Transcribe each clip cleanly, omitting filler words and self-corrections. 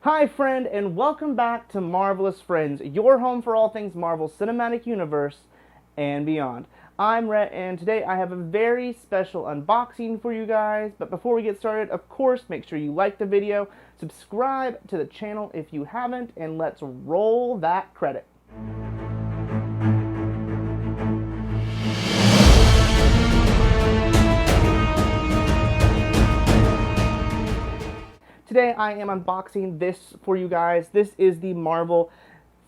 Hi, friend, and welcome back to Marvelous Friends, your home for all things Marvel Cinematic Universe and beyond. I'm Rhett, and today I have a very special unboxing for you guys. But before we get started, of course, make sure you like the video, subscribe to the channel if you haven't, and let's roll that credit. Today I am unboxing this for you guys. This is the Marvel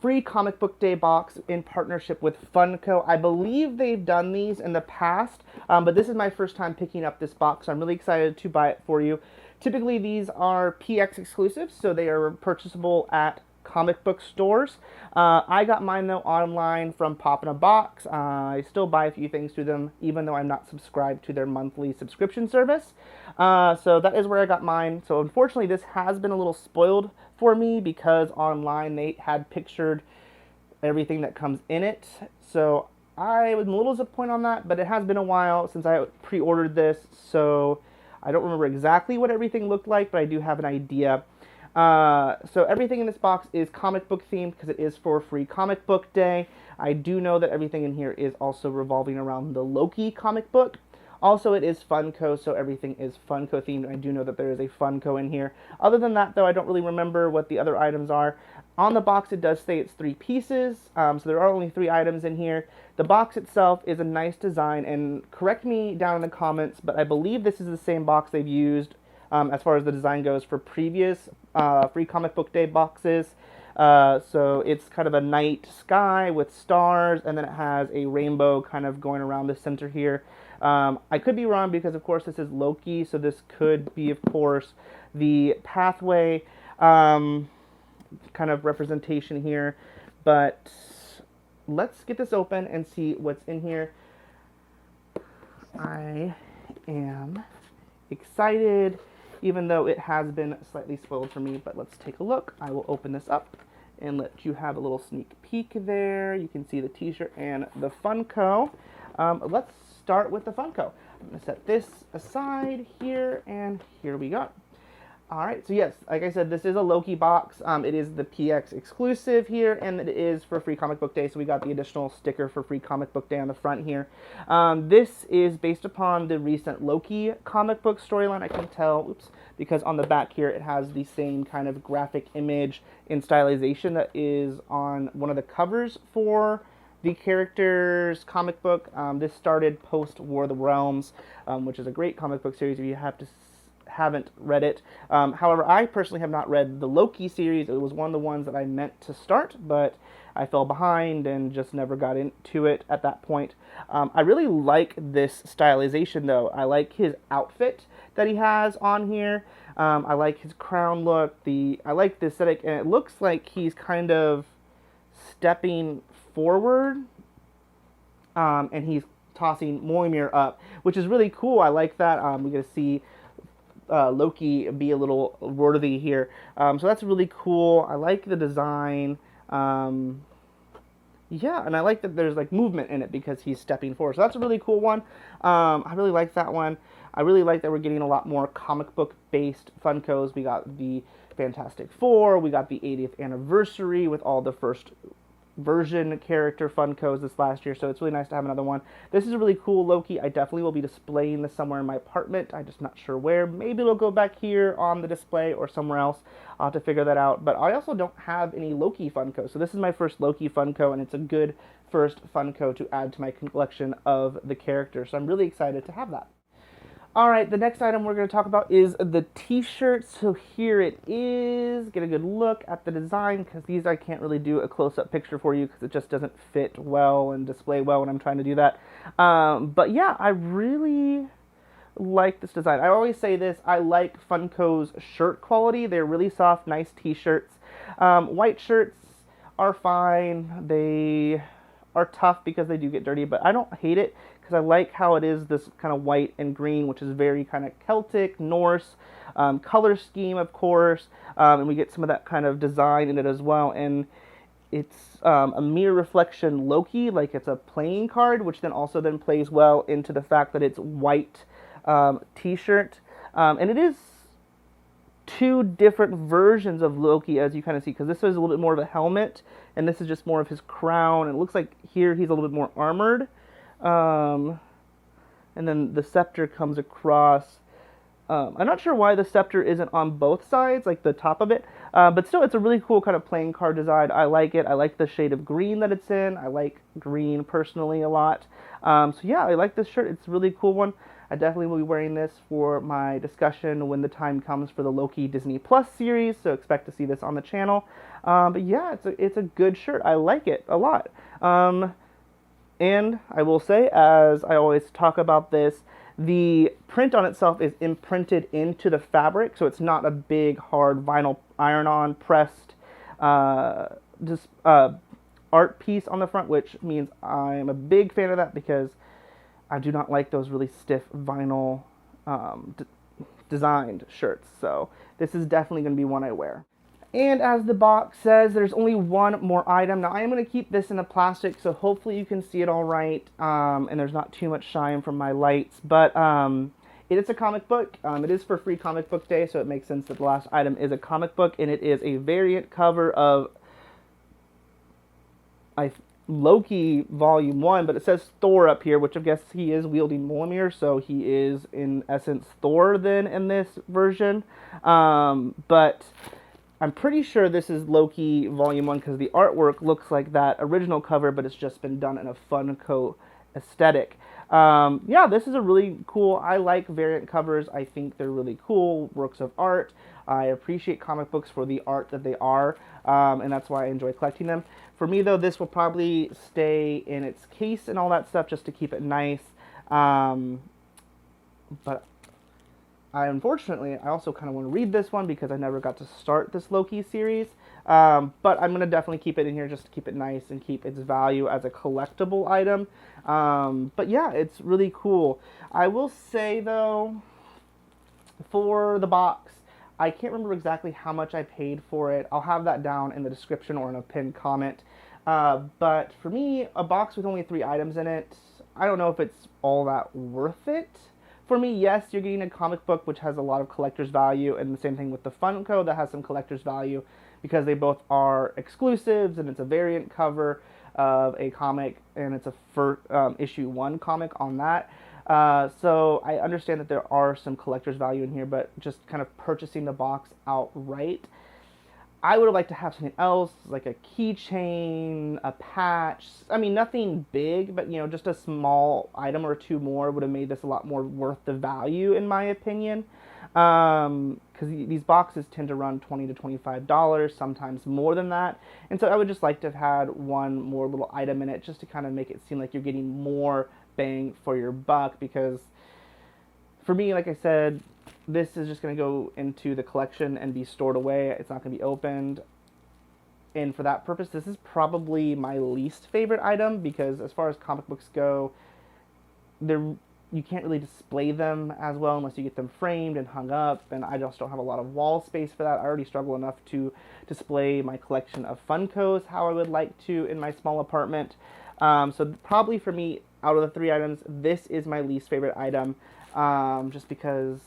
Free Comic Book Day box in partnership with Funko. I believe they've done these in the past, but this is my first time picking up this box, so I'm really excited to buy it for you. Typically these are PX exclusives, so they are purchasable at comic book stores. I got mine though online from Pop in a Box. I still buy a few things through them, even though I'm not subscribed to their monthly subscription service. So that is where I got mine. So unfortunately, this has been a little spoiled for me because online they had pictured everything that comes in it. So I was a little disappointed on that, but it has been a while since I pre-ordered this, so I don't remember exactly what everything looked like, but I do have an idea. So everything in this box is comic book themed because it is for Free Comic Book Day. I do know that everything in here is also revolving around the Loki comic book. Also, it is Funko, so everything is Funko themed. I do know that there is a Funko in here. Other than that, though, I don't really remember what the other items are. On the box, it does say it's 3 pieces, so there are only 3 items in here. The box itself is a nice design, and correct me down in the comments, but I believe this is the same box they've used as far as the design goes for previous Free Comic Book Day boxes. So it's kind of a night sky with stars, and then it has a rainbow kind of going around the center here. I could be wrong because, of course, this is Loki, so this could be, of course, the pathway kind of representation here. But let's get this open and see what's in here. I am excited, even though it has been slightly spoiled for me, but let's take a look. I will open this up and let you have a little sneak peek there. You can see the t-shirt and the Funko. Let's start with the Funko. I'm going to set this aside here, and here we go. Alright, so yes, like I said, this is a Loki box. It is the PX exclusive here, and it is for Free Comic Book Day, so we got the additional sticker for Free Comic Book Day on the front here. This is based upon the recent Loki comic book storyline. I can tell, oops, because on the back here it has the same kind of graphic image and stylization that is on one of the covers for the character's comic book. This started post War of the Realms, which is a great comic book series if you haven't read it. However, I personally have not read the Loki series. It was one of the ones that I meant to start, but I fell behind and just never got into it at that point. I really like this stylization, though. I like his outfit that he has on here. I like his crown look. I like the aesthetic, and it looks like he's kind of stepping forward, and he's tossing Mjolnir up, which is really cool. I like that. We get to see Loki be a little worthy here. So that's really cool. I like the design. Yeah, and I like that there's like movement in it because he's stepping forward. So that's a really cool one. I really like that one. I really like that we're getting a lot more comic book based Funkos. We got the Fantastic Four. We got the 80th anniversary with all the first version character Funkos this last year, so it's really nice to have another one. This is a really cool Loki. I definitely will be displaying this somewhere in my apartment. I'm just not sure where. Maybe it'll go back here on the display or somewhere else. I'll have to figure that out. But I also don't have any Loki Funko, so this is my first Loki Funko, and it's a good first Funko to add to my collection of the character, so I'm really excited to have that. Alright, the next item we're going to talk about is the t-shirt. So here it is. Get a good look at the design, because these I can't really do a close-up picture for you because it just doesn't fit well and display well when I'm trying to do that. But yeah, I really like this design. I always say this, I like Funko's shirt quality. They're really soft, nice t-shirts. White shirts are fine. They are tough because they do get dirty, but I don't hate it because I like how it is this kind of white and green, which is very kind of Celtic, Norse color scheme, of course, and we get some of that kind of design in it as well. And it's a mirror reflection Loki, like it's a playing card, which then also then plays well into the fact that it's white t-shirt, and it is two different versions of Loki, as you kind of see, because this is a little bit more of a helmet, and this is just more of his crown. And it looks like here he's a little bit more armored. And then the scepter comes across. I'm not sure why the scepter isn't on both sides, like the top of it, but still, it's a really cool kind of playing card design. I like it. I like the shade of green that it's in. I like green personally a lot. So yeah, I like this shirt. It's a really cool one. I definitely will be wearing this for my discussion when the time comes for the Loki Disney Plus series, so expect to see this on the channel. But yeah, it's a good shirt. I like it a lot. And I will say, as I always talk about this, the print on itself is imprinted into the fabric, so it's not a big, hard vinyl iron-on pressed just art piece on the front, which means I'm a big fan of that because I do not like those really stiff vinyl designed shirts. So this is definitely going to be one I wear. And as the box says, there's only one more item. Now, I am going to keep this in the plastic, so hopefully you can see it all right, and there's not too much shine from my lights. But it is a comic book. It is for Free Comic Book Day, so it makes sense that the last item is a comic book, and it is a variant cover of Loki Volume 1, but it says Thor up here, which I guess he is wielding Mjolnir, so he is, in essence, Thor then in this version. But I'm pretty sure this is Loki Volume 1 because the artwork looks like that original cover, but it's just been done in a Funko aesthetic. Yeah, this is a really cool, I like variant covers. I think they're really cool works of art. I appreciate comic books for the art that they are, and that's why I enjoy collecting them. For me, though, this will probably stay in its case and all that stuff just to keep it nice. But unfortunately, I also kind of want to read this one because I never got to start this Loki series. But I'm going to definitely keep it in here just to keep it nice and keep its value as a collectible item. But yeah, it's really cool. I will say, though, for the box, I can't remember exactly how much I paid for it. I'll have that down in the description or in a pinned comment. But for me, a box with only 3 items in it, I don't know if it's all that worth it. For me, yes, you're getting a comic book which has a lot of collector's value, and the same thing with the Funko that has some collector's value because they both are exclusives, and it's a variant cover of a comic, and it's a issue 1 comic on that. So I understand that there are some collector's value in here, but just kind of purchasing the box outright, I would have liked to have something else, like a keychain, a patch. I mean, nothing big, but, you know, just a small item or 2 more would have made this a lot more worth the value, in my opinion. Because these boxes tend to run $20 to $25, sometimes more than that. And so I would just like to have had one more little item in it just to kind of make it seem like you're getting more bang for your buck, because for me, like I said, this is just going to go into the collection and be stored away. It's not going to be opened. And for that purpose, this is probably my least favorite item because as far as comic books go, you can't really display them as well unless you get them framed and hung up, and I just don't have a lot of wall space for that. I already struggle enough to display my collection of Funkos how I would like to in my small apartment. So probably for me, out of the 3 items, this is my least favorite item, just because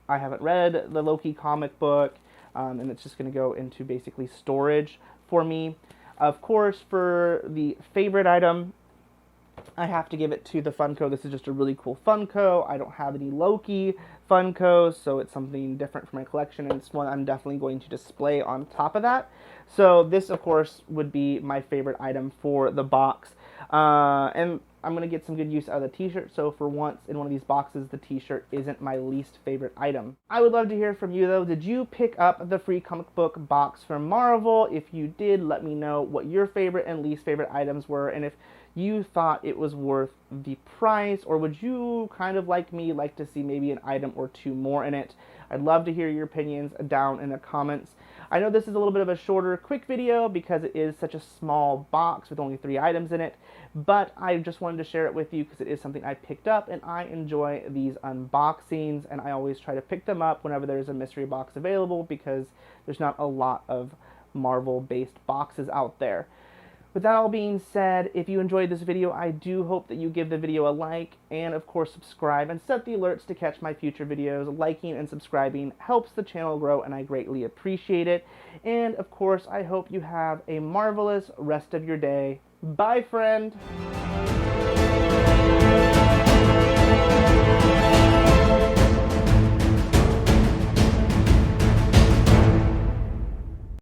I haven't read the Loki comic book, and it's just going to go into basically storage for me. Of course, for the favorite item, I have to give it to the Funko. This is just a really cool Funko. I don't have any Loki Funkos, so it's something different for my collection, and it's one I'm definitely going to display on top of that. So this, of course, would be my favorite item for the box. And I'm going to get some good use out of the t-shirt, so for once in one of these boxes, the t-shirt isn't my least favorite item. I would love to hear from you, though. Did you pick up the free comic book box from Marvel? If you did, let me know what your favorite and least favorite items were, and if you thought it was worth the price, or would you, kind of like me, like to see maybe an item or 2 more in it? I'd love to hear your opinions down in the comments. I know this is a little bit of a shorter, quick video because it is such a small box with only 3 items in it, but I just wanted to share it with you because it is something I picked up, and I enjoy these unboxings, and I always try to pick them up whenever there's a mystery box available because there's not a lot of Marvel-based boxes out there. With that all being said, if you enjoyed this video, I do hope that you give the video a like and of course subscribe and set the alerts to catch my future videos. Liking and subscribing helps the channel grow and I greatly appreciate it. And of course, I hope you have a marvelous rest of your day. Bye, friend!